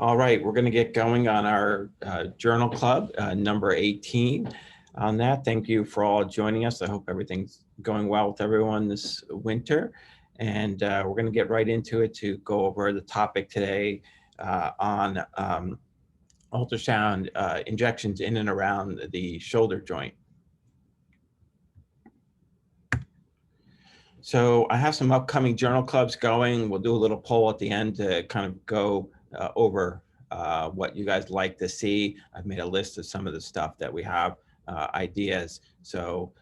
All right, we're going to get going on our journal club, number 18 on that. Thank you for all joining us. I hope everything's going well with everyone this winter. And we're going to get right into it to go over the topic today on ultrasound injections in and around the shoulder joint. So I have some upcoming journal clubs going. We'll do a little poll at the end to kind of go over what you guys like to see. I've made a list of some of the stuff that we have, ideas. So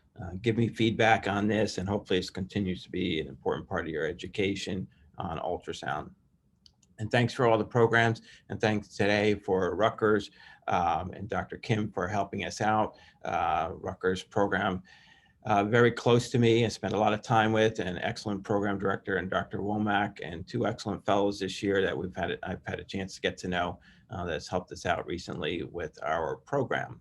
give me feedback on this, and hopefully this continues to be an important part of your education on ultrasound. And thanks for all the programs, and thanks today for Rutgers and Dr. Kim for helping us out. Rutgers program very close to me. I spent a lot of time with an excellent program director and Dr. Womack, and two excellent fellows this year that I've had a chance to get to know that's helped us out recently with our program.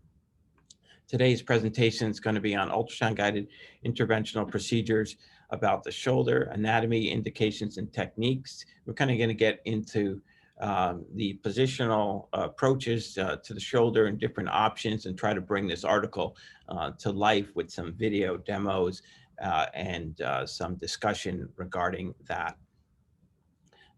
Today's presentation is going to be on ultrasound guided interventional procedures about the shoulder, anatomy, indications, and techniques. We're kind of going to get into the positional approaches to the shoulder and different options, and try to bring this article to life with some video demos and some discussion regarding that.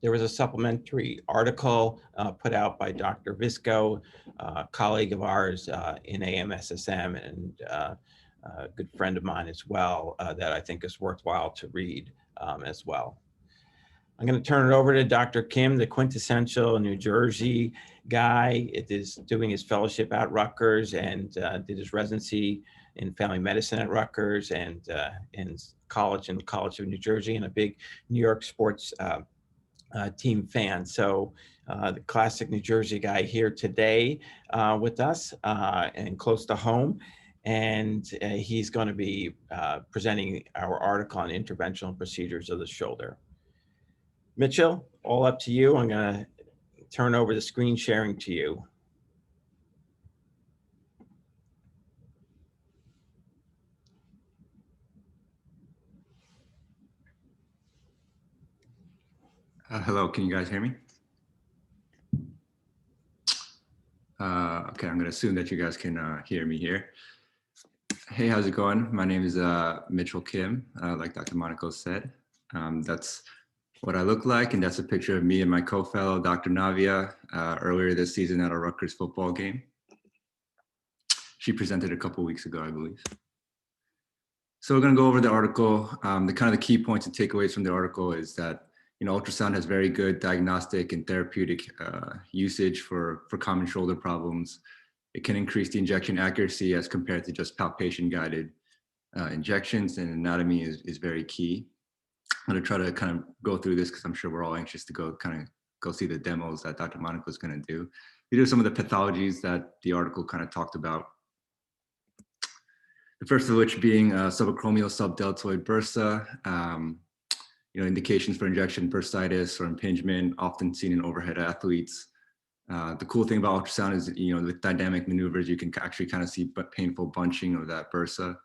There was a supplementary article put out by Dr. Visco, a colleague of ours in AMSSM, and a good friend of mine as well, that I think is worthwhile to read as well. I'm going to turn it over to Dr. Kim, the quintessential New Jersey guy. It is doing his fellowship at Rutgers and did his residency in family medicine at Rutgers and in college in the College of New Jersey, and a big New York sports team fan. So the classic New Jersey guy here today with us and close to home. And he's going to be presenting our article on interventional procedures of the shoulder. Mitchell, all up to you. I'm going to turn over the screen sharing to you. Hello, can you guys hear me? Okay, I'm gonna assume that you guys can hear me here. Hey, how's it going? My name is Mitchell Kim, like Dr. Monaco said. That's what I look like, and that's a picture of me and my co-fellow, Dr. Navia, earlier this season at a Rutgers football game. She presented a couple weeks ago, I believe. So we're gonna go over the article. The key points and takeaways from the article is that ultrasound has very good diagnostic and therapeutic usage for common shoulder problems. It can increase the injection accuracy as compared to just palpation-guided injections, and anatomy is very key. I'm gonna try to kind of go through this because I'm sure we're all anxious to go see the demos that Dr. Monaco is gonna do. These are some of the pathologies that the article kind of talked about. The first of which being subacromial subdeltoid bursa. Indications for injection bursitis or impingement, often seen in overhead athletes. The cool thing about ultrasound is, with dynamic maneuvers, you can actually kind of see painful bunching of that bursa.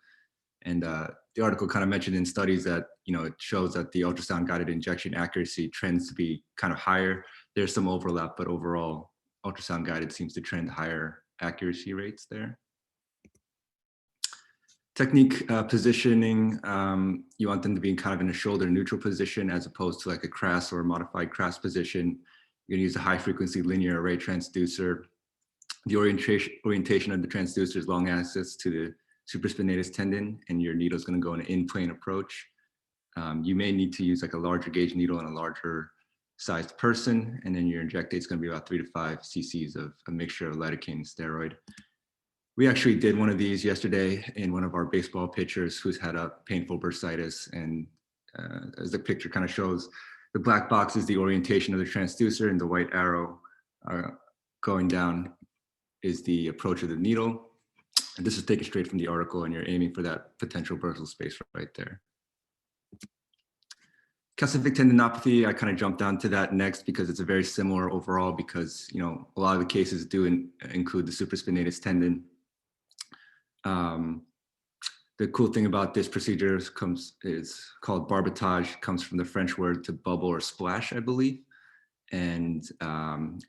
And the article kind of mentioned in studies that, it shows that the ultrasound guided injection accuracy trends to be kind of higher. There's some overlap, but overall, ultrasound guided seems to trend higher accuracy rates there. Technique positioning, you want them to be kind of in a shoulder neutral position as opposed to like a CRAS or a modified CRAS position. You're gonna use a high frequency linear array transducer. The orientation of the transducer is long axis to the supraspinatus tendon, and your needle is gonna go in an in-plane approach. You may need to use like a larger gauge needle in a larger sized person, and then your inject date is gonna be about 3 to 5 cc's of a mixture of lidocaine and steroid. We actually did one of these yesterday in one of our baseball pitchers who's had a painful bursitis. And as the picture kind of shows, the black box is the orientation of the transducer, and the white arrow going down is the approach of the needle. And this is taken straight from the article, and you're aiming for that potential bursal space right there. Calcific tendinopathy, I kind of jumped down to that next because it's a very similar overall, because a lot of the cases do include the supraspinatus tendon. The cool thing about this procedure is called barbotage, comes from the French word to bubble or splash, I believe. And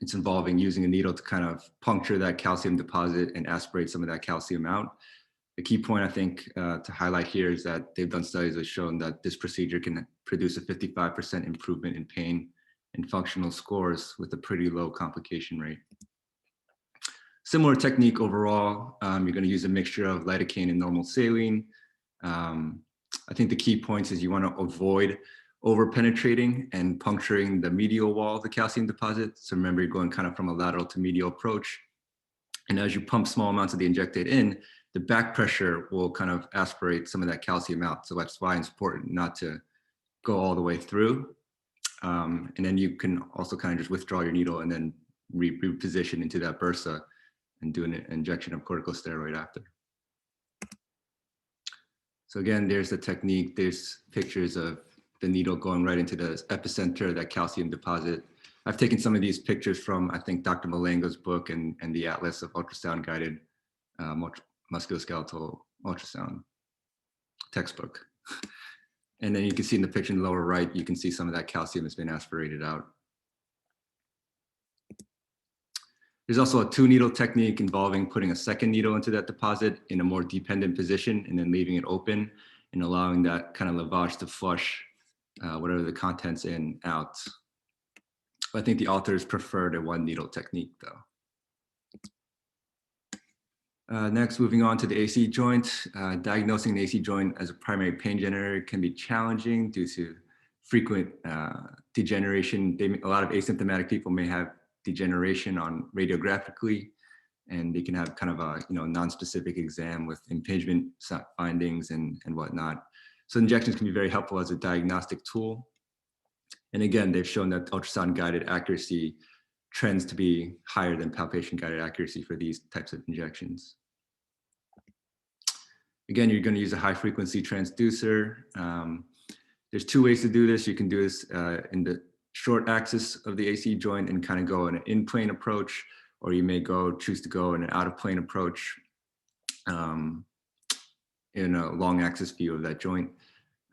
it's involving using a needle to kind of puncture that calcium deposit and aspirate some of that calcium out. The key point I think to highlight here is that they've done studies that have shown that this procedure can produce a 55% improvement in pain and functional scores with a pretty low complication rate. Similar technique overall, you're going to use a mixture of lidocaine and normal saline. I think the key points is you want to avoid over penetrating and puncturing the medial wall of the calcium deposit. So remember, you're going kind of from a lateral to medial approach. And as you pump small amounts of the injectate in, the back pressure will kind of aspirate some of that calcium out. So that's why it's important not to go all the way through. And then you can also kind of just withdraw your needle and then reposition into that bursa and do an injection of corticosteroid after. So again, there's the technique. There's pictures of the needle going right into the epicenter of that calcium deposit. I've taken some of these pictures from, I think, Dr. Malengo's book and the Atlas of ultrasound guided musculoskeletal ultrasound textbook. And then you can see in the picture in the lower right, you can see some of that calcium has been aspirated out. There's also a 2-needle technique involving putting a second needle into that deposit in a more dependent position and then leaving it open and allowing that kind of lavage to flush whatever the contents in out. I think the authors prefer the 1-needle technique though. Next, moving on to the AC joint. Diagnosing the AC joint as a primary pain generator can be challenging due to frequent degeneration. A lot of asymptomatic people may have degeneration on radiographically, and they can have kind of a non-specific exam with impingement findings and whatnot. So injections can be very helpful as a diagnostic tool. And again, they've shown that ultrasound guided accuracy trends to be higher than palpation guided accuracy for these types of injections. Again, you're going to use a high frequency transducer. There's 2 ways to do this. You can do this in the short axis of the AC joint and kind of go in an in-plane approach, or you may choose to go in an out-of-plane approach in a long axis view of that joint.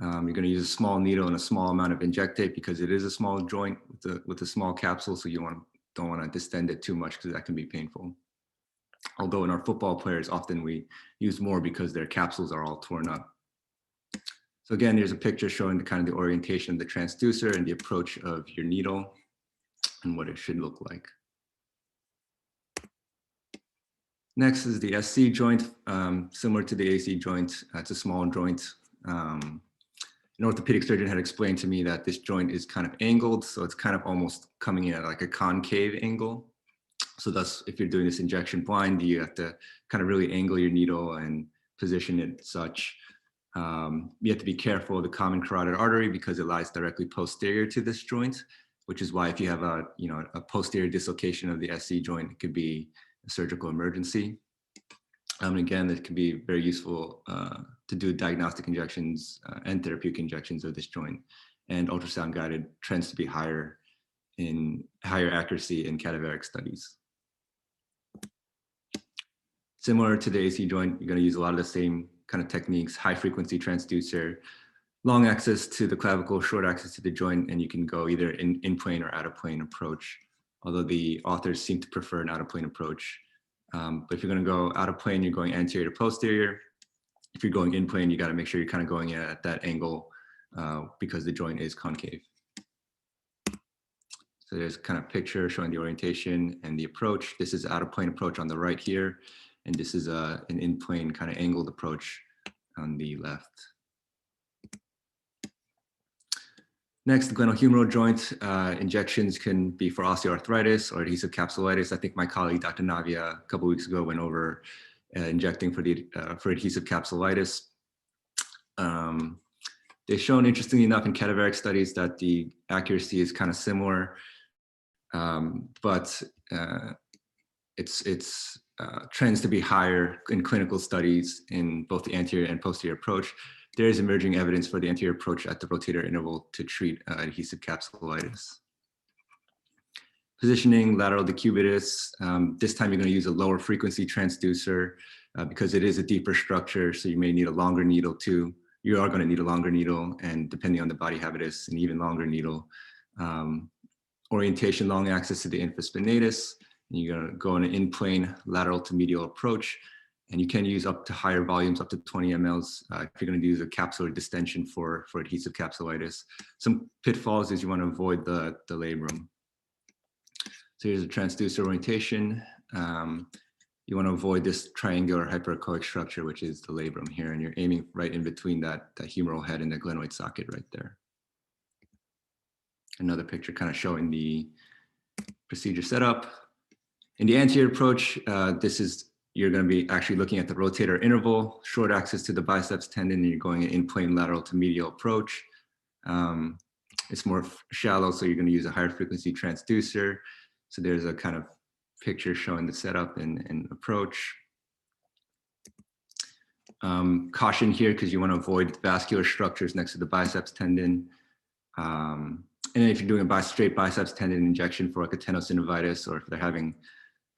You're going to use a small needle and a small amount of injectate because it is a small joint with a small capsule, so you don't want to distend it too much because that can be painful. Although in our football players, often we use more because their capsules are all torn up. So again, there's a picture showing the kind of the orientation of the transducer and the approach of your needle and what it should look like. Next is the SC joint, similar to the AC joint. It's a small joint. An orthopedic surgeon had explained to me that this joint is kind of angled, so it's kind of almost coming in at like a concave angle. So thus, if you're doing this injection blind, you have to kind of really angle your needle and position it such. You have to be careful of the common carotid artery because it lies directly posterior to this joint, which is why if you have a posterior dislocation of the SC joint, it could be a surgical emergency. And again, it can be very useful to do diagnostic injections and therapeutic injections of this joint. And ultrasound guided trends to be higher accuracy in cadaveric studies. Similar to the AC joint, you're going to use a lot of the same kind of techniques: high frequency transducer, long axis to the clavicle, short axis to the joint, and you can go either in plane or out of plane approach. Although the authors seem to prefer an out of plane approach. But if you're going to go out of plane, you're going anterior to posterior. If you're going in plane, you got to make sure you're kind of going at that angle because the joint is concave. So there's kind of picture showing the orientation and the approach. This is out of plane approach on the right here. And this is an in plane kind of angled approach on the left. Next, the glenohumeral joint injections can be for osteoarthritis or adhesive capsulitis. I think my colleague, Dr. Navia, a couple of weeks ago went over injecting for adhesive capsulitis. They've shown, interestingly enough, in cadaveric studies that the accuracy is kind of similar, but it's trends to be higher in clinical studies in both the anterior and posterior approach. There is emerging evidence for the anterior approach at the rotator interval to treat adhesive capsulitis. Positioning lateral decubitus. This time you're going to use a lower frequency transducer because it is a deeper structure, so you may need a longer needle too. You are going to need a longer needle, and depending on the body habitus, an even longer needle. Or orientation, long axis to the infraspinatus. And you're going to go in an in-plane lateral to medial approach. And you can use up to higher volumes, up to 20 mLs, if you're going to use a capsular distension for adhesive capsulitis. Some pitfalls is you want to avoid the labrum. So here's a transducer orientation. You want to avoid this triangular hyperechoic structure, which is the labrum here, and you're aiming right in between that humeral head and the glenoid socket right there. Another picture kind of showing the procedure setup. In the anterior approach, you're going to be actually looking at the rotator interval, short axis to the biceps tendon, and you're going in plane lateral to medial approach. It's more shallow, so you're going to use a higher frequency transducer. So there's a kind of picture showing the setup and approach. Caution here, because you want to avoid vascular structures next to the biceps tendon. And then if you're doing a straight biceps tendon injection for like a tenosynovitis, or if they're having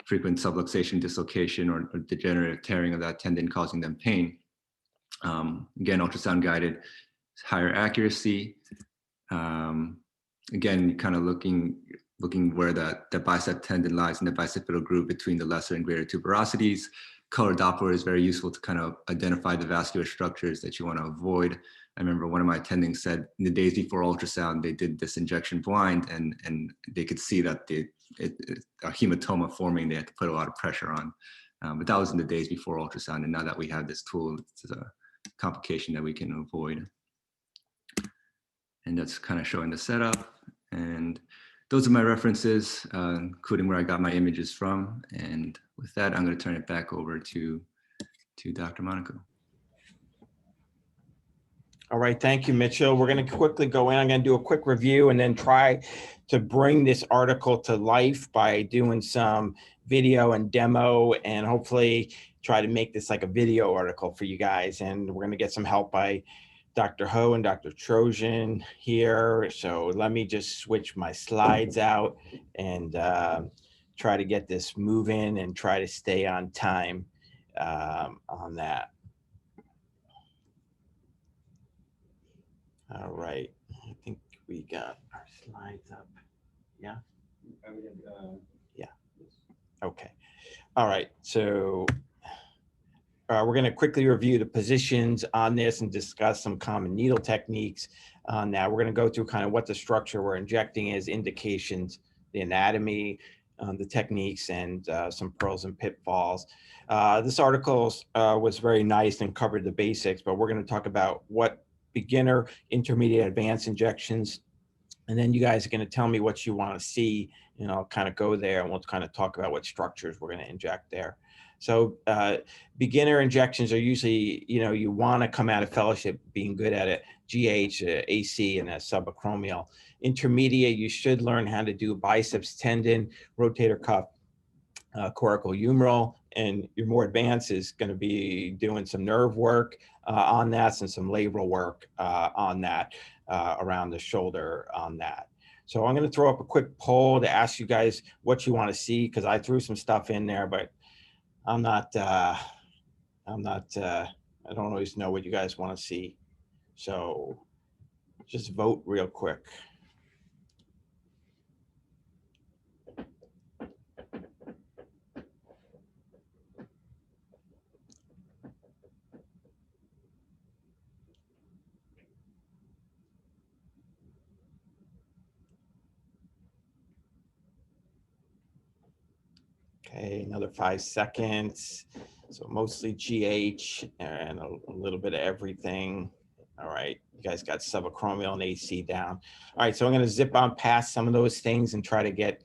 frequent subluxation dislocation or degenerative tearing of that tendon causing them pain, again, ultrasound guided, higher accuracy. Again, kind of looking where the bicep tendon lies in the bicipital groove between the lesser and greater tuberosities. Color Doppler is very useful to kind of identify the vascular structures that you want to avoid. I remember one of my attendings said in the days before ultrasound, they did this injection blind, and they could see that a hematoma forming, they had to put a lot of pressure on. But that was in the days before ultrasound. And now that we have this tool, it's a complication that we can avoid. And that's kind of showing the setup. And those are my references, including where I got my images from. And with that, I'm going to turn it back over to Dr. Monaco. All right, thank you, Mitchell. We're going to quickly go in. I'm going to do a quick review and then try to bring this article to life by doing some video and demo, and hopefully try to make this like a video article for you guys. And we're going to get some help by Dr. Ho and Dr. Trojan here. So let me just switch my slides out and try to get this moving and try to stay on time on that. All right, I think we got our slides up. Yeah? Yeah. Okay. All right, so we're going to quickly review the positions on this and discuss some common needle techniques on that. We're going to go through kind of what the structure we're injecting is, indications, the anatomy, the techniques, and some pearls and pitfalls. This article was very nice and covered the basics, but we're going to talk about what beginner, intermediate, advanced injections, and then you guys are going to tell me what you want to see, and I'll kind of go there and we'll kind of talk about what structures we're going to inject there. So beginner injections are usually, you want to come out of fellowship being good at it, GH, AC, and a subacromial. Intermediate, you should learn how to do biceps tendon, rotator cuff, coracohumeral, and your more advanced is going to be doing some nerve work on that and some labral work on that, around the shoulder on that. So I'm going to throw up a quick poll to ask you guys what you want to see, because I threw some stuff in there, but I don't always know what you guys want to see. So just vote real quick. Okay, another 5 seconds. So mostly GH and a little bit of everything. All right, you guys got subacromial and AC down. All right, so I'm going to zip on past some of those things and try to get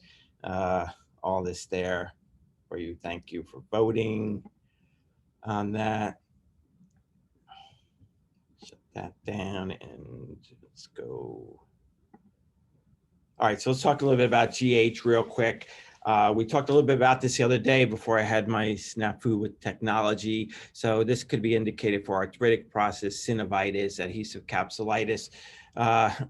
all this there for you. Thank you for voting on that. Shut that down and let's go. All right, so let's talk a little bit about GH real quick. We talked a little bit about this the other day before I had my snafu with technology. So this could be indicated for arthritic process, synovitis, adhesive capsulitis,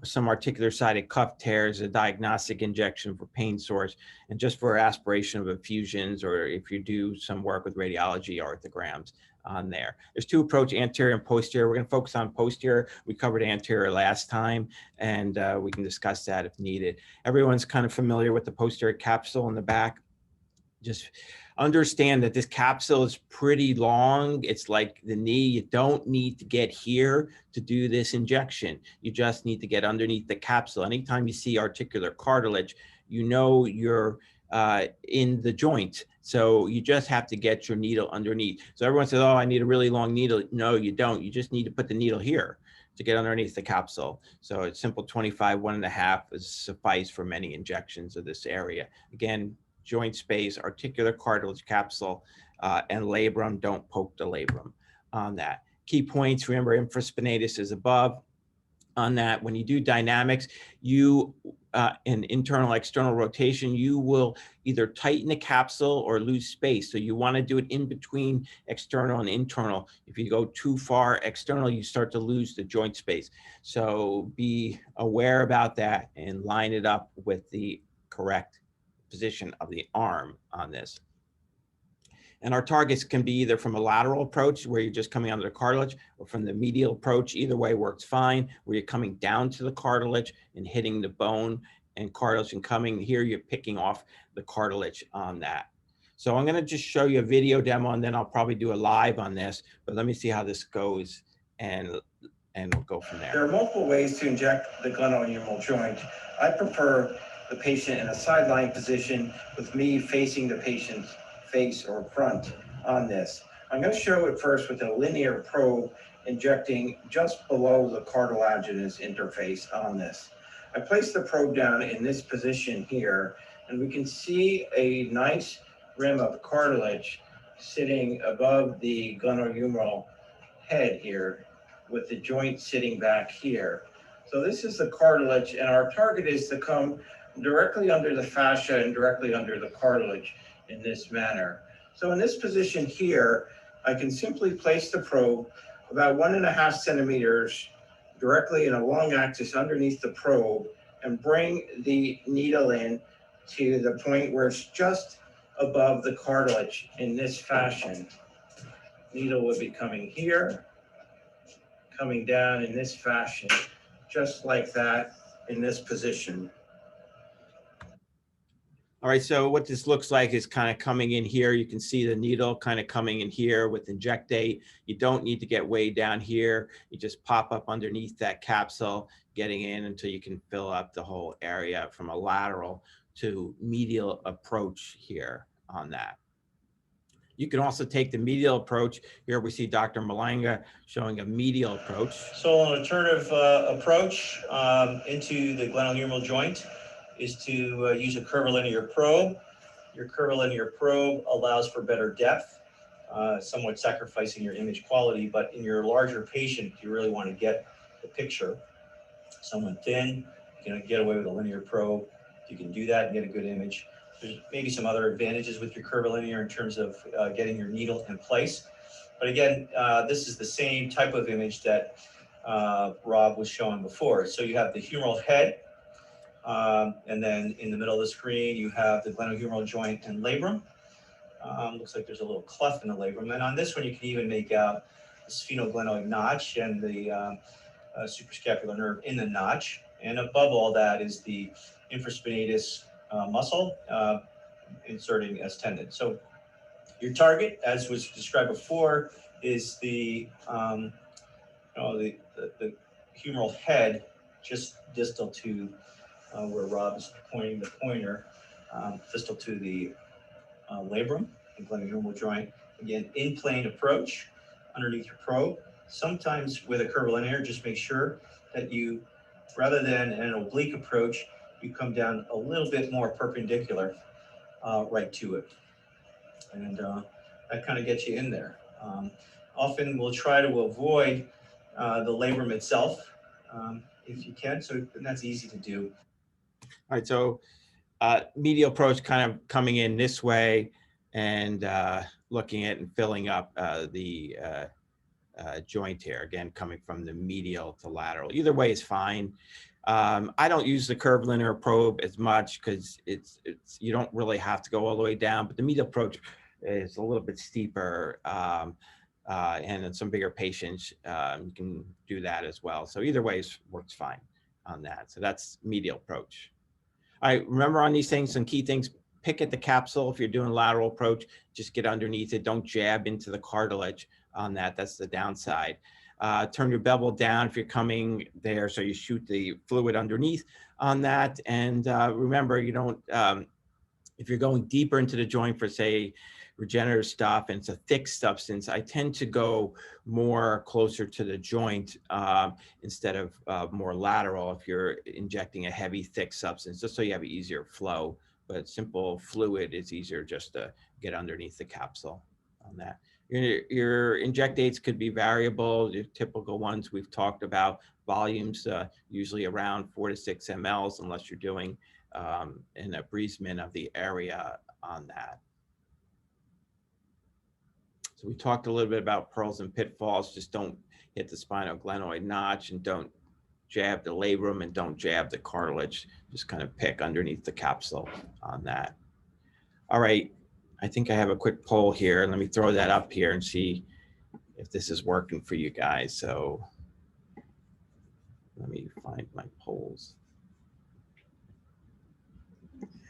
some articular sided cuff tears, a diagnostic injection for pain source, and just for aspiration of effusions, or if you do some work with radiology orthograms on there. There's two approaches, anterior and posterior. We're going to focus on posterior. We covered anterior last time, and we can discuss that if needed. Everyone's kind of familiar with the posterior capsule in the back. Just understand that this capsule is pretty long. It's like the knee. You don't need to get here to do this injection. You just need to get underneath the capsule. Anytime you see articular cartilage, you know you're in the joint. So you just have to get your needle underneath. So everyone says, oh, I need a really long needle. No, you don't. You just need to put the needle here to get underneath the capsule. So it's simple 25, 1.5 is suffice for many injections of this area. Again, joint space, articular cartilage capsule, and labrum. Don't poke the labrum on that. Key points, remember infraspinatus is above. On that, when you do dynamics, you in internal external rotation, you will either tighten the capsule or lose space. So you want to do it in between external and internal. If you go too far external, you start to lose the joint space. So be aware about that and line it up with the correct position of the arm on this. And our targets can be either from a lateral approach where you're just coming under the cartilage, or from the medial approach. Either way works fine, where you're coming down to the cartilage and hitting the bone and cartilage, and coming here, you're picking off the cartilage on that. So I'm going to just show you a video demo, and then I'll probably do a live on this, but let me see how this goes, and we'll go from there. There are multiple ways to inject the glenohumeral joint. I prefer the patient in a sideline position with me facing the patient's face or front on this. I'm going to show it first with a linear probe injecting just below the cartilaginous interface on this. I place the probe down in this position here, and we can see a nice rim of cartilage sitting above the glenohumeral head here, with the joint sitting back here. So this is the cartilage, and our target is to come directly under the fascia and directly under the cartilage in this manner. So in this position here, I can simply place the probe about 1.5 centimeters directly in a long axis underneath the probe, and bring the needle in to the point where it's just above the cartilage in this fashion. Needle would be coming here, coming down in this fashion, just like that in this position. All right, so what this looks like is kind of coming in here. You can see the needle kind of coming in here with injectate. You don't need to get way down here. You just pop up underneath that capsule, getting in until you can fill up the whole area from a lateral to medial approach here on that. You can also take the medial approach. Here we see Dr. Malanga showing a medial approach. So an alternative approach into the glenohumeral joint is to use a curvilinear probe. Your curvilinear probe allows for better depth, somewhat sacrificing your image quality, but in your larger patient, you really want to get the picture. Someone thin, you can get away with a linear probe. You can do that and get a good image. There's maybe some other advantages with your curvilinear in terms of getting your needle in place. But again, this is the same type of image that Rob was showing before. So you have the humeral head, and then in the middle of the screen, you have the glenohumeral joint and labrum. Looks like there's a little cleft in the labrum. And on this one, you can even make out the sphenoglenoid notch and the suprascapular nerve in the notch. And above all that is the infraspinatus muscle inserting as tendon. So your target, as was described before, is the humeral head, just distal to where Rob is pointing the pointer, distal to the labrum and glenohumeral joint. Again, in plane approach underneath your probe. Sometimes with a curvilinear, just make sure that you, rather than an oblique approach, you come down a little bit more perpendicular right to it. And that kind of gets you in there. Often we'll try to avoid the labrum itself if you can, so and that's easy to do. All right, so medial approach kind of coming in this way and looking at and filling up the joint here, again, coming from the medial to lateral. Either way is fine. I don't use the curvilinear probe as much because it's you don't really have to go all the way down, but the medial approach is a little bit steeper And in some bigger patients, you can do that as well. So either way works fine on that. So that's medial approach. I remember on these things, some key things: pick at the capsule. If you're doing lateral approach, just get underneath it. Don't jab into the cartilage on that. That's the downside. Turn your bevel down if you're coming there, so you shoot the fluid underneath on that. And remember, you don't, if you're going deeper into the joint for, say, regenerative stuff and it's a thick substance, I tend to go more closer to the joint instead of more lateral if you're injecting a heavy, thick substance, just so you have easier flow. But simple fluid is easier just to get underneath the capsule on that. Your inject dates could be variable. The typical ones we've talked about, volumes usually around 4 to 6 mLs, unless you're doing an abreasement of the area on that. So we talked a little bit about pearls and pitfalls. Just don't hit the spinoglenoid notch, and don't jab the labrum, and don't jab the cartilage. Just kind of pick underneath the capsule on that. All right, I think I have a quick poll here. Let me throw that up here and see if this is working for you guys. So let me find my polls.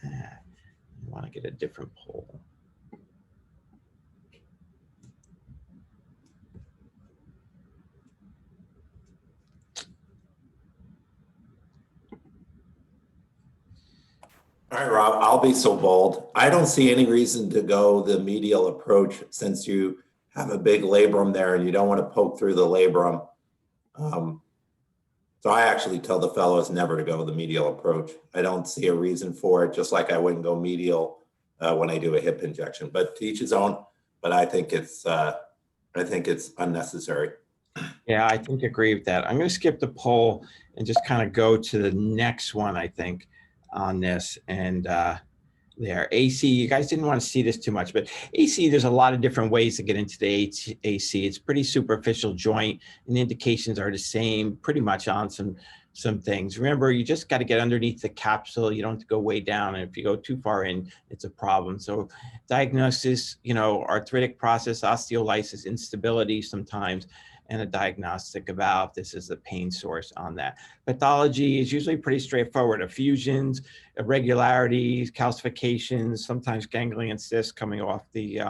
I want to get a different poll. All right, Rob, I'll be so bold. I don't see any reason to go the medial approach since you have a big labrum there and you don't want to poke through the labrum. So I actually tell the fellows never to go the medial approach. I don't see a reason for it, just like I wouldn't go medial when I do a hip injection, but to each his own. But I think it's unnecessary. Yeah, I think I agree with that. I'm going to skip the poll and just kind of go to the next one, I think, on this. And there, AC, you guys didn't want to see this too much, but AC, there's a lot of different ways to get into the AC. It's pretty superficial joint, and indications are the same pretty much on some things. Remember, you just got to get underneath the capsule. You don't have to go way down. And if you go too far in, it's a problem. So diagnosis, arthritic process, osteolysis, instability sometimes, and a diagnostic about this is the pain source on that. Pathology is usually pretty straightforward: effusions, irregularities, calcifications, sometimes ganglion cysts coming off the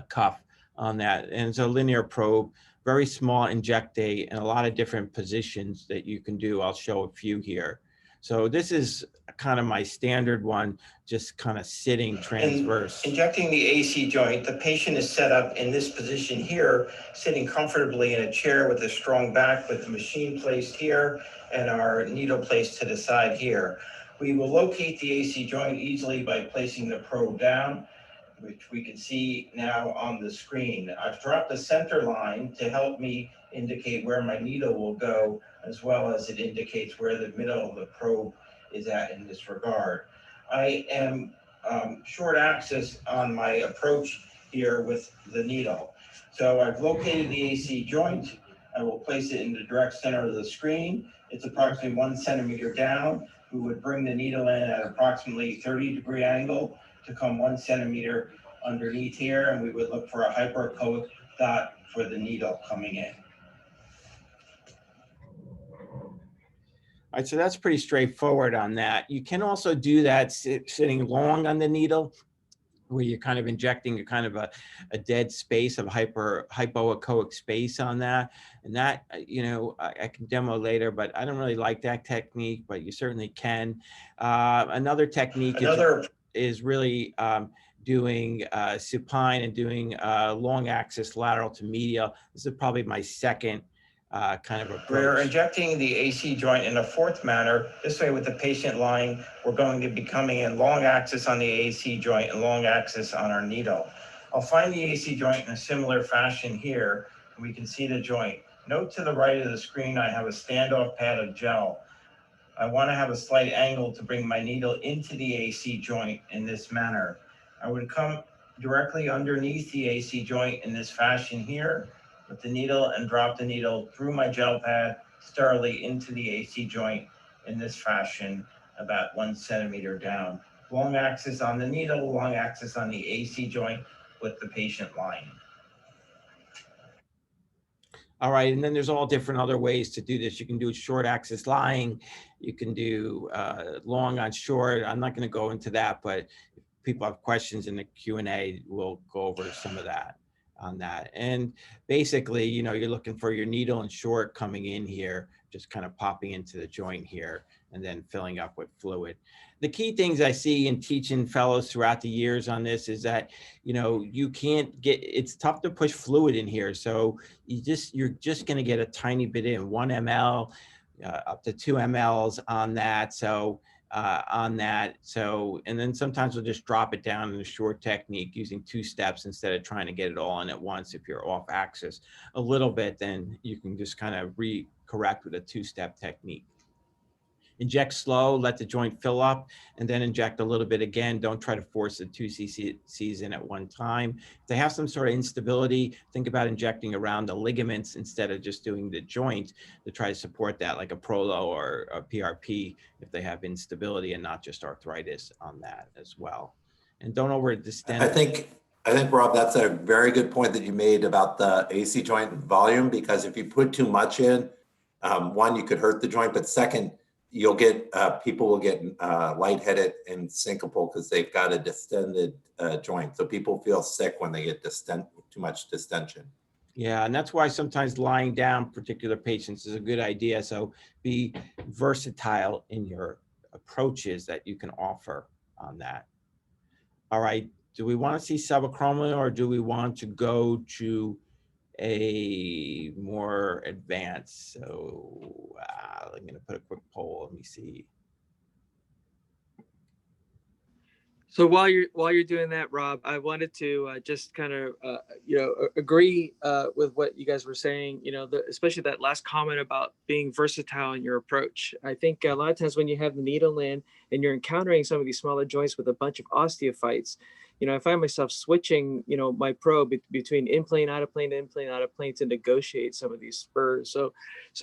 cuff on that. And it's a linear probe, very small injectate, and a lot of different positions that you can do. I'll show a few here. So this is kind of my standard one, just kind of sitting transverse. Injecting the AC joint, the patient is set up in this position here, sitting comfortably in a chair with a strong back, with the machine placed here and our needle placed to the side here. We will locate the AC joint easily by placing the probe down, which we can see now on the screen. I've dropped the center line to help me indicate where my needle will go, as well as it indicates where the middle of the probe is at in this regard. I am short axis on my approach here with the needle. So I've located the AC joint. I will place it in the direct center of the screen. It's approximately 1 centimeter down. We would bring the needle in at approximately 30-degree angle to come 1 centimeter underneath here, and we would look for a hyperechoic dot for the needle coming in. All right, so that's pretty straightforward on that. You can also do that sitting long on the needle, where you're kind of injecting a kind of a dead space of hypoechoic space on that. And that, I can demo later, but I don't really like that technique, but you certainly can. Another technique is really doing supine and doing long axis lateral to medial. This is probably my second kind of approach. We're injecting the AC joint in a fourth manner. This way, with the patient lying, we're going to be coming in long axis on the AC joint and long axis on our needle. I'll find the AC joint in a similar fashion here. We can see the joint. Note to the right of the screen, I have a standoff pad of gel. I want to have a slight angle to bring my needle into the AC joint in this manner. I would come directly underneath the AC joint in this fashion here with the needle and drop the needle through my gel pad sterilely into the AC joint in this fashion, about 1 centimeter down. Long axis on the needle, long axis on the AC joint with the patient lying. All right, and then there's all different other ways to do this. You can do short axis lying. You can do long on short. I'm not going to go into that, but if people have questions in the Q&A, we'll go over some of that on that. And basically, you know, you're looking for your needle and short coming in here, just kind of popping into the joint here and then filling up with fluid. The key things I see in teaching fellows throughout the years on this is that, you know, you can't get, it's tough to push fluid in here. So you're just going to get a tiny bit in, 1 ml, up to 2 mLs on that. So and then sometimes we'll just drop it down in a short technique using 2 steps instead of trying to get it all in at once. If you're off axis a little bit, then you can just kind of correct with a 2-step technique. Inject slow, let the joint fill up, and then inject a little bit again. Don't try to force the 2 cc's in at one time. If they have some sort of instability, think about injecting around the ligaments instead of just doing the joint to try to support that, like a Prolo or a PRP, if they have instability and not just arthritis on that as well. And don't over distend. I think, Rob, that's a very good point that you made about the AC joint volume, because if you put too much in, one, you could hurt the joint, but second, you'll get, people will get lightheaded and syncopal because they've got a distended joint. So people feel sick when they get too much distension. Yeah, and that's why sometimes lying down particular patients is a good idea. So be versatile in your approaches that you can offer on that. All right, do we want to see subacromial or do we want to go to a more advanced? So I'm going to put a quick poll. Let me see. So while you're doing that, Rob, I wanted to just kind of agree with what you guys were saying. You know, especially that last comment about being versatile in your approach. I think a lot of times when you have the needle in and you're encountering some of these smaller joints with a bunch of osteophytes, you know, I find myself switching, you know, my probe between in plane, out of plane, in plane, out of plane to negotiate some of these spurs. So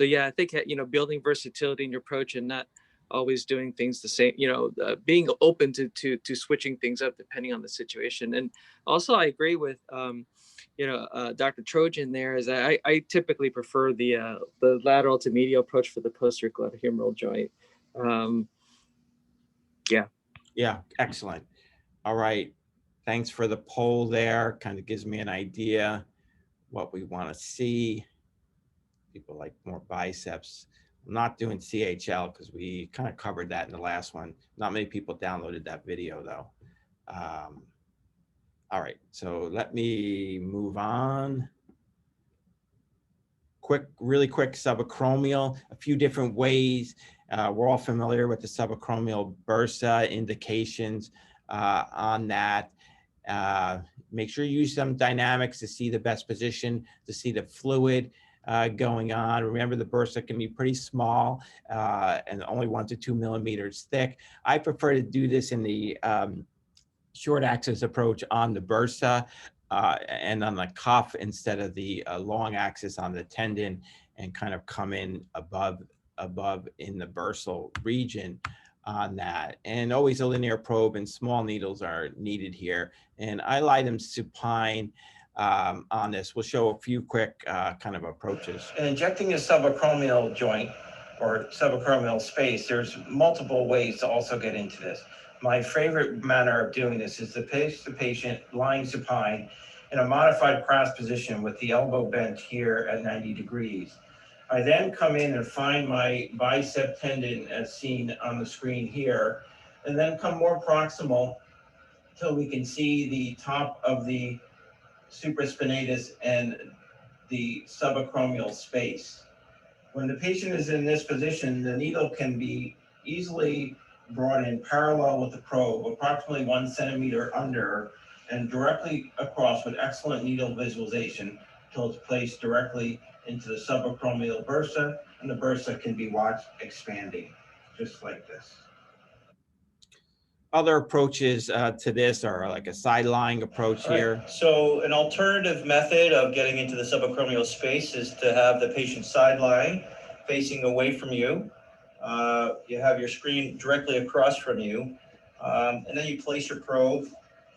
yeah, I think, you know, building versatility in your approach and not always doing things the same, you know, being open to switching things up depending on the situation. And also I agree with, Dr. Trojan there is that I typically prefer the lateral to medial approach for the posterior glenohumeral joint. Yeah, excellent. All right. Thanks for the poll there. Kind of gives me an idea what we want to see. People like more biceps. I'm not doing CHL because we kind of covered that in the last one. Not many people downloaded that video though. All right, so let me move on. Really quick subacromial, a few different ways. We're all familiar with the subacromial bursa indications on that. Make sure you use some dynamics to see the best position, to see the fluid going on. Remember, the bursa can be pretty small and only 1 to 2 millimeters thick. I prefer to do this in the short axis approach on the bursa and on the cuff instead of the long axis on the tendon, and kind of come in above in the bursal region on that. And always a linear probe and small needles are needed here. And I lie them supine on this. We'll show a few quick kind of approaches. In injecting a subacromial joint or subacromial space, there's multiple ways to also get into this. My favorite manner of doing this is to place the patient lying supine in a modified cross position with the elbow bent here at 90 degrees. I then come in and find my bicep tendon as seen on the screen here, and then come more proximal until we can see the top of the supraspinatus and the subacromial space. When the patient is in this position, the needle can be easily brought in parallel with the probe, approximately 1 centimeter under, and directly across with excellent needle visualization until it's placed directly into the subacromial bursa, and the bursa can be watched expanding, just like this. Other approaches to this are like a side lying approach here. Right. So an alternative method of getting into the subacromial space is to have the patient side lying, facing away from you. You have your screen directly across from you, and then you place your probe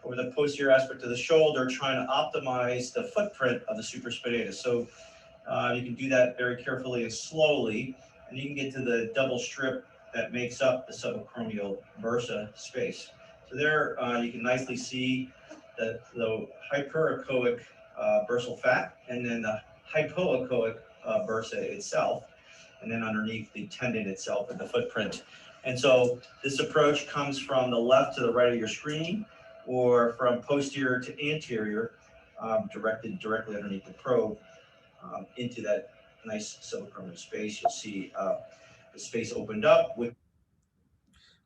over the posterior aspect of the shoulder, trying to optimize the footprint of the supraspinatus. So You can do that very carefully and slowly, and you can get to the double strip that makes up the subacromial bursa space. So there you can nicely see the hyperechoic bursal fat, and then the hypoechoic bursa itself, and then underneath the tendon itself and the footprint. And so this approach comes from the left to the right of your screen, or from posterior to anterior, directed directly underneath the probe into that nice subacromial space. You'll see the space opened up with.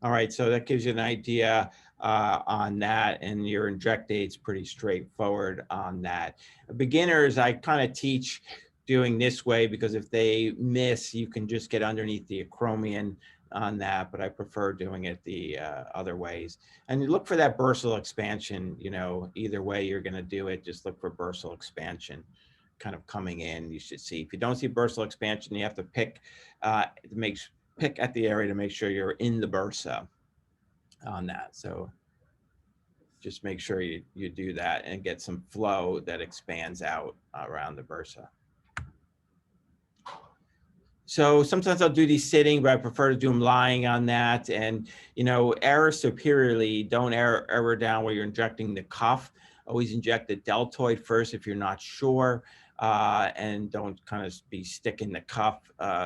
All right, so that gives you an idea on that, and your inject date's pretty straightforward on that. Beginners, I kind of teach doing this way because if they miss, you can just get underneath the acromion on that, but I prefer doing it the other ways. And you look for that bursal expansion, you know, either way you're going to do it, just look for bursal expansion kind of coming in. You should see, if you don't see bursal expansion, you have to pick pick at the area to make sure you're in the bursa on that. So just make sure you do that and get some flow that expands out around the bursa. So sometimes I'll do these sitting, but I prefer to do them lying on that. And, you know, err superiorly, don't err down where you're injecting the cuff. Always inject the deltoid first if you're not sure, and don't kind of be sticking the cuff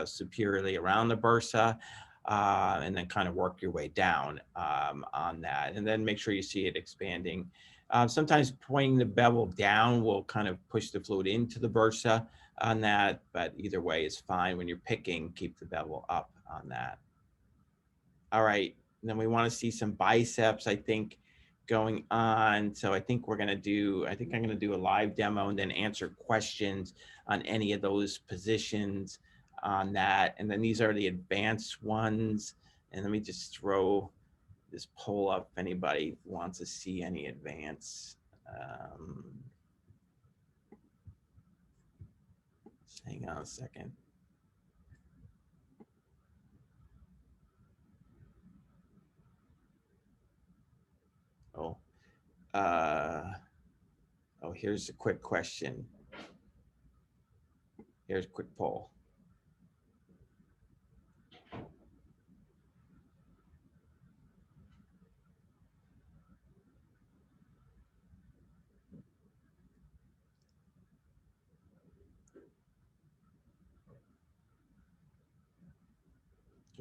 superiorly around the bursa, and then kind of work your way down on that. And then make sure you see it expanding. Sometimes pointing the bevel down will kind of push the fluid into the bursa on that, but either way is fine. When you're picking, keep the bevel up on that. All right, and then we want to see some biceps, I think, going on. So I think I'm going to do a live demo and then answer questions on any of those positions on that. And then these are the advanced ones. And let me just throw this poll up if anybody wants to see any advance. Hang on a second. Here's a quick question. Here's a quick poll.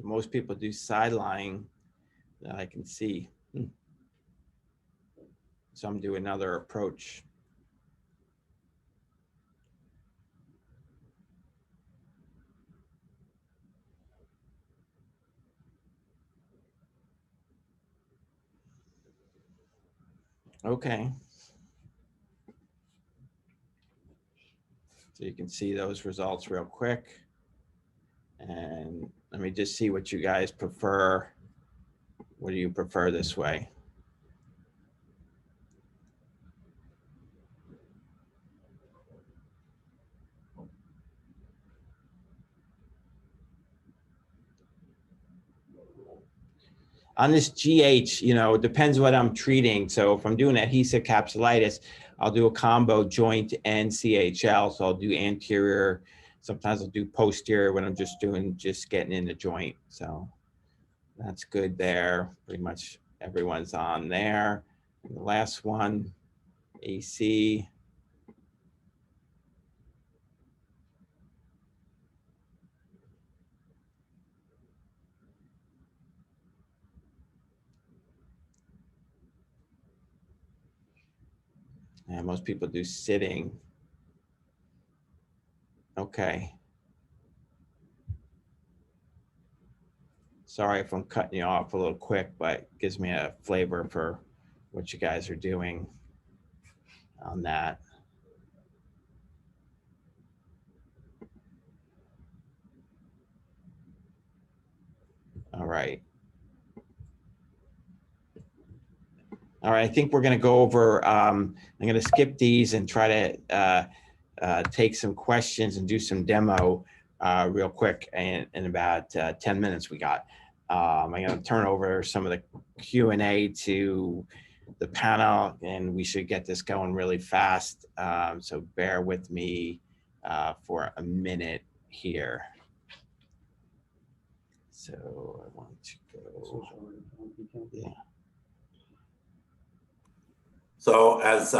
Most people do side lying that I can see. Some do another approach. Okay. So you can see those results real quick. And let me just see what you guys prefer. What do you prefer this way? On this GH, you know, it depends what I'm treating. So if I'm doing adhesive capsulitis, I'll do a combo joint and CHL. So I'll do anterior. Sometimes I'll do posterior when I'm just getting in the joint. So that's good there. Pretty much everyone's on there. And the last one, AC. And most people do sitting. Okay. Sorry if I'm cutting you off a little quick, but it gives me a flavor for what you guys are doing on that. All right. All right, I think we're going to go over, I'm going to skip these and try to take some questions and do some demo real quick in about 10 minutes we got. I'm going to turn over some of the Q&A to the panel, and we should get this going really fast. So bear with me for a minute here. So I want to go. Yeah. So as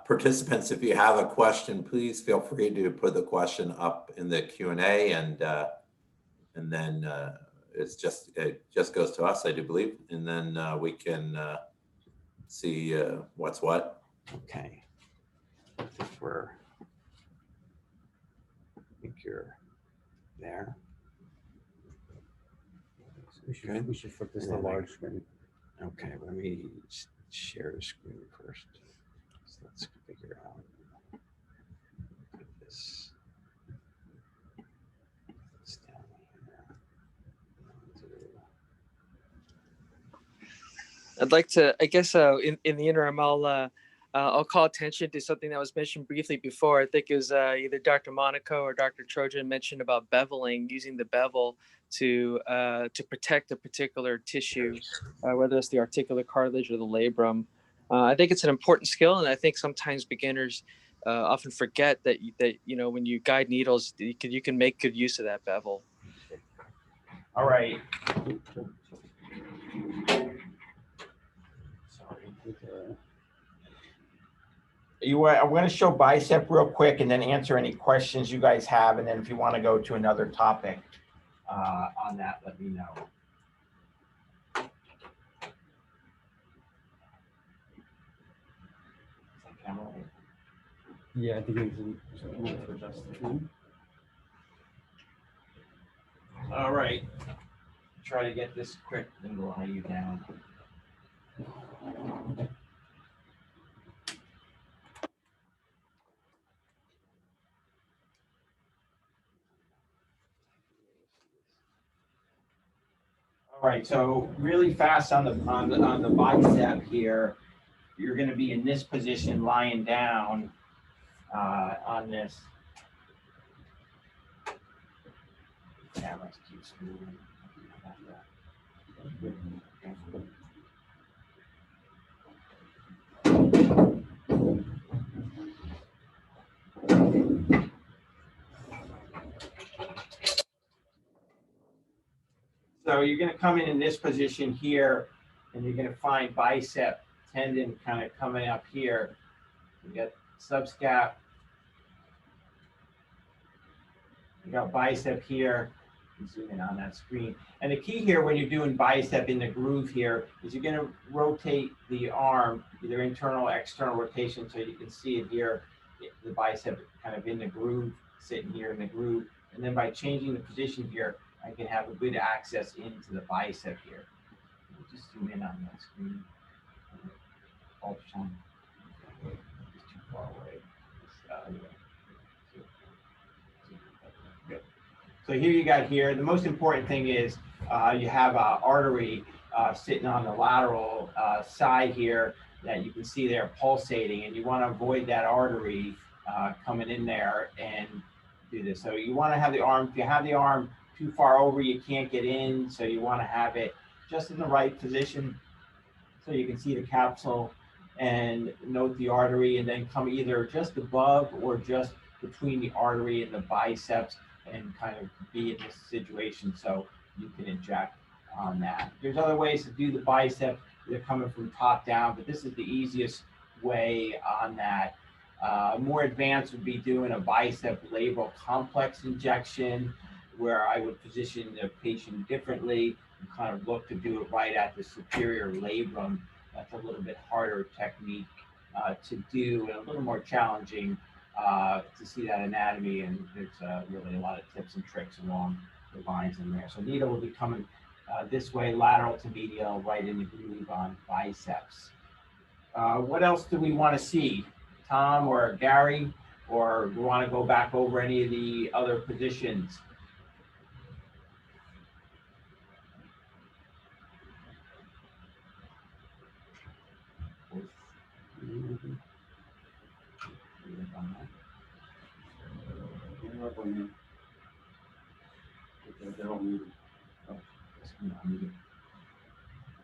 participants, if you have a question, please feel free to put the question up in the Q&A, and then it just goes to us, I do believe, and then we can see what's what. Okay. I think you're there. We should flip this to large screen. Okay, let me share the screen first. So let's figure out this. It's down here. I'd like to, I guess, in the interim, I'll call attention to something that was mentioned briefly before. I think it was either Dr. Monaco or Dr. Trojan mentioned about beveling, using the bevel to protect a particular tissue, whether it's the articular cartilage or the labrum. I think it's an important skill, and I think sometimes beginners often forget that when you guide needles, you can make good use of that bevel. All right. I'm going to show bicep real quick and then answer any questions you guys have. And then if you want to go to another topic on that, let me know. Yeah, I think it's a little to adjust it. All right. Try to get this quick and lie you down. All right, so really fast on the bicep here, you're going to be in this position, lying down on this. Camera keeps moving. So you're going to come in this position here, and you're going to find bicep tendon kind of coming up here. You got subscap. You got bicep here. Zoom in on that screen. And the key here when you're doing bicep in the groove here is you're going to rotate the arm, either internal or external rotation, so you can see it here, the bicep kind of in the groove, sitting here in the groove. And then by changing the position here, I can have a good access into the bicep here. Just zoom in on that screen. Ultrasound. It's too far away. Good. So here you got here. The most important thing is you have an artery sitting on the lateral side here that you can see there pulsating, and you want to avoid that artery coming in there and do this. So you want to have the arm, if you have the arm too far over, you can't get in. So you want to have it just in the right position so you can see the capsule and note the artery, and then come either just above or just between the artery and the biceps and kind of be in this situation so you can inject on that. There's other ways to do the bicep. They're coming from top down, but this is the easiest way on that. More advanced would be doing a bicep labral complex injection, where I would position the patient differently and kind of look to do it right at the superior labrum. That's a little bit harder technique to do and a little more challenging to see that anatomy, and there's really a lot of tips and tricks along the lines in there. So needle will be coming this way, lateral to medial, right in the groove on biceps. What else do we want to see? Tom or Gary, or we want to go back over any of the other positions?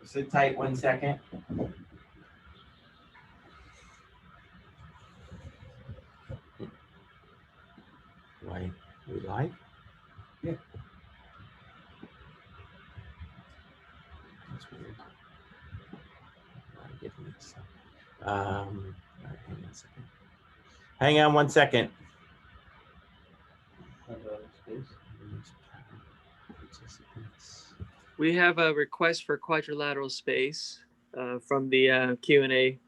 Sit tight 1 second. We live? Yeah. That's weird. Give me a second. All right, hang on a second. Hang on 1 second. We have a request for quadrilateral space from the Q&A.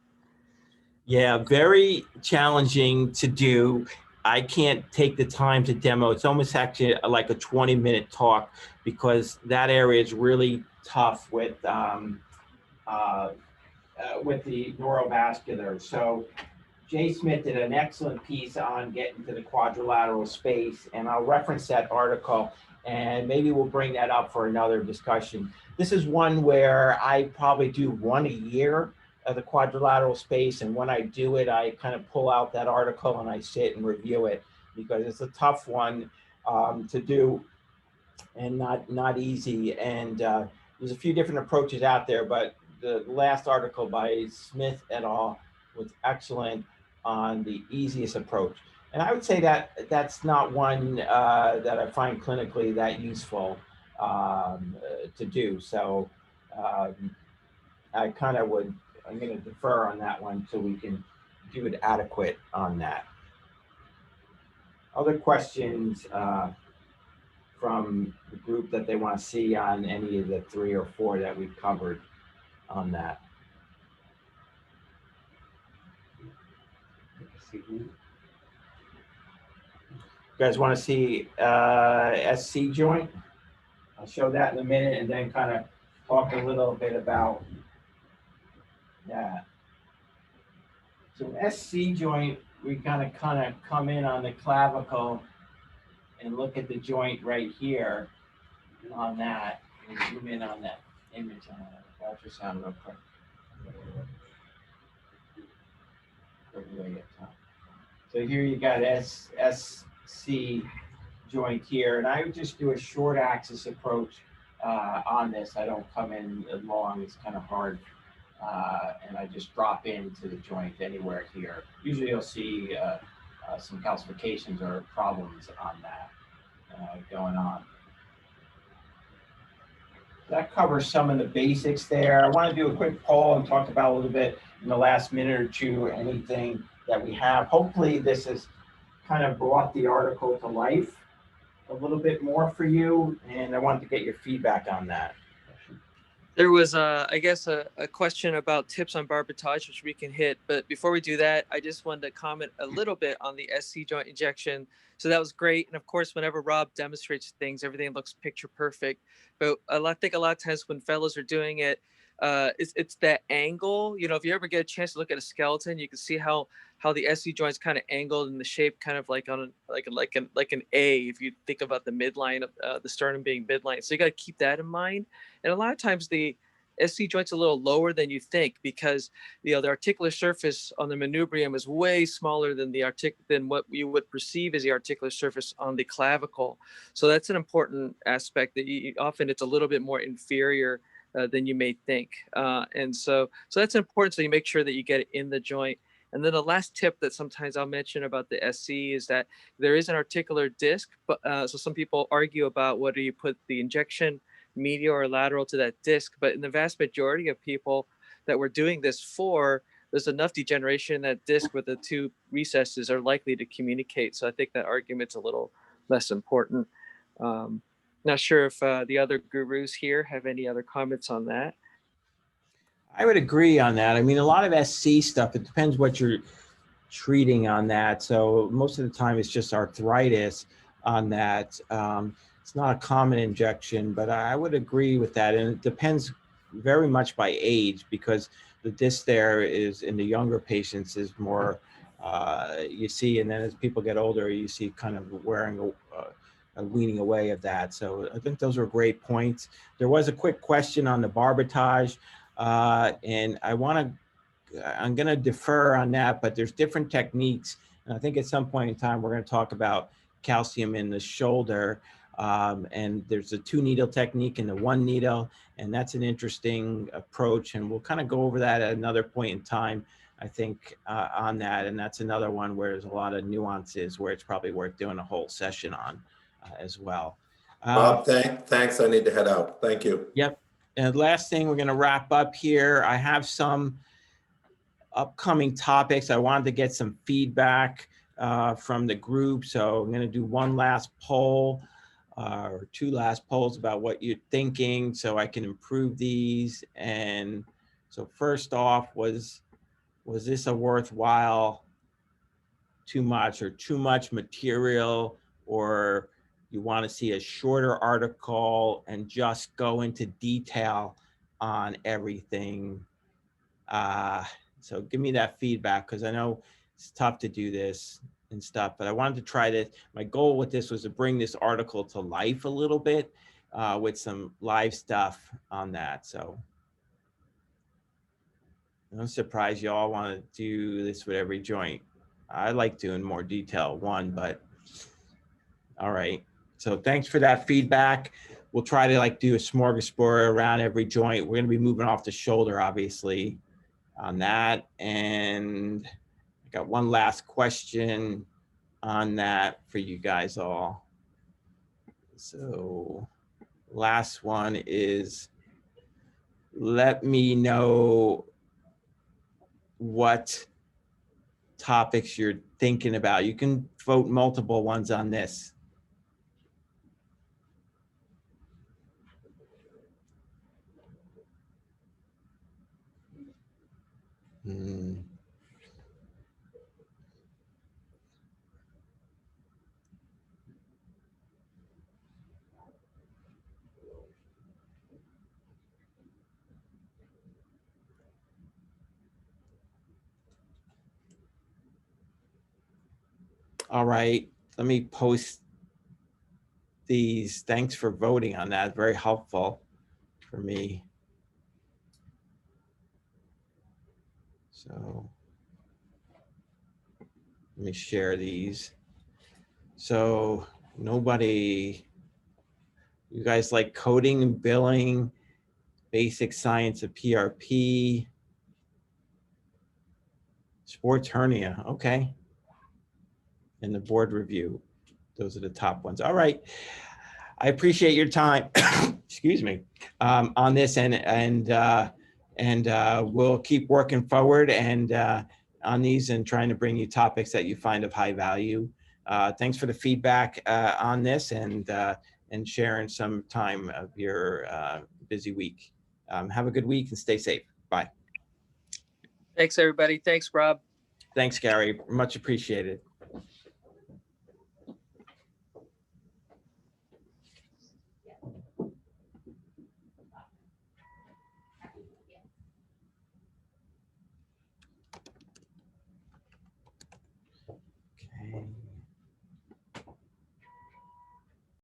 Yeah, very challenging to do. I can't take the time to demo. It's almost actually like a 20-minute talk because that area is really tough with the neurovascular. So Jay Smith did an excellent piece on getting to the quadrilateral space, and I'll reference that article, and maybe we'll bring that up for another discussion. This is one where I probably do one a year of the quadrilateral space, and when I do it, I kind of pull out that article and I sit and review it because it's a tough one to do and not easy. And there's a few different approaches out there, but the last article by Smith et al. Was excellent on the easiest approach. And I would say that that's not one that I find clinically that useful to do. So I kind of would, I'm going to defer on that one so we can do it adequate on that. Other questions from the group that they want to see on any of the 3 or 4 that we've covered on that? You guys want to see SC joint? I'll show that in a minute and then kind of talk a little bit about that. So SC joint, we kind of come in on the clavicle and look at the joint right here on that, and zoom in on that image on that ultrasound real quick. So here you got SC joint here, and I would just do a short axis approach on this. I don't come in long, it's kind of hard. And I just drop into the joint anywhere here. Usually you'll see some calcifications or problems on that going on. That covers some of the basics there. I want to do a quick poll and talk about a little bit in the last minute or two, anything that we have. Hopefully this has kind of brought the article to life a little bit more for you, and I wanted to get your feedback on that. There was, I guess, a question about tips on barbotage, which we can hit. But before we do that, I just wanted to comment a little bit on the SC joint injection. So that was great. And of course, whenever Rob demonstrates things, everything looks picture perfect. But I think a lot of times when fellows are doing it, it's that angle. You know, if you ever get a chance to look at a skeleton, you can see how the SC joint's kind of angled in the shape, kind of like on like an A. If you think about the midline of the sternum being midline, so you got to keep that in mind. And a lot of times the SC joint's a little lower than you think because the articular surface on the manubrium is way smaller than than what you would perceive as the articular surface on the clavicle. So that's an important aspect that often it's a little bit more inferior than you may think. And so that's important. So you make sure that you get it in the joint. And then the last tip that sometimes I'll mention about the SC is that there is an articular disc. But so some people argue about whether you put the injection medial or lateral to that disc. But in the vast majority of people that we're doing this for, there's enough degeneration in that disc where the 2 recesses are likely to communicate. So I think that argument's a little less important. Not sure if the other gurus here have any other comments on that. I would agree on that. I mean, a lot of SC stuff, it depends what you're treating on that. So most of the time it's just arthritis on that. It's not a common injection, but I would agree with that. And it depends very much by age because the disc there is in the younger patients is more, you see, and then as people get older, you see kind of wearing a weaning away of that. So I think those are great points. There was a quick question on the barbotage. And I'm going to defer on that, but there's different techniques. And I think at some point in time, we're going to talk about calcium in the shoulder. And there's a 2-needle technique and the 1 needle. And that's an interesting approach. And we'll kind of go over that at another point in time, I think, on that. And that's another one where there's a lot of nuances where it's probably worth doing a whole session on. as well. Bob, thanks. I need to head out. Thank you. Yep. And last thing, we're going to wrap up here. I have some upcoming topics. I wanted to get some feedback from the group. So I'm going to do one last poll or two last polls about what you're thinking so I can improve these. And so first off, was this a worthwhile too much material, or you want to see a shorter article and just go into detail on everything? So give me that feedback, because I know it's tough to do this and stuff, but I wanted to try this. My goal with this was to bring this article to life a little bit with some live stuff on that. So I'm surprised you all want to do this with every joint. I like doing more detail one, but all right. So thanks for that feedback. We'll try to like do a smorgasbord around every joint. We're going to be moving off the shoulder, obviously, on that. And I got one last question on that for you guys all. So last one is, let me know what topics you're thinking about. You can vote multiple ones on this. All right, let me post these. Thanks for voting on that. Very helpful for me. So let me share these. So nobody, you guys like coding and billing, basic science of PRP, sports hernia, okay. And the board review. Those are the top ones. All right. I appreciate your time, excuse me, on this, and we'll keep working forward and on these and trying to bring you topics that you find of high value. Thanks for the feedback on this and sharing some time of your busy week. Have a good week and stay safe. Bye. Thanks, everybody. Thanks, Rob. Thanks, Gary. Much appreciated.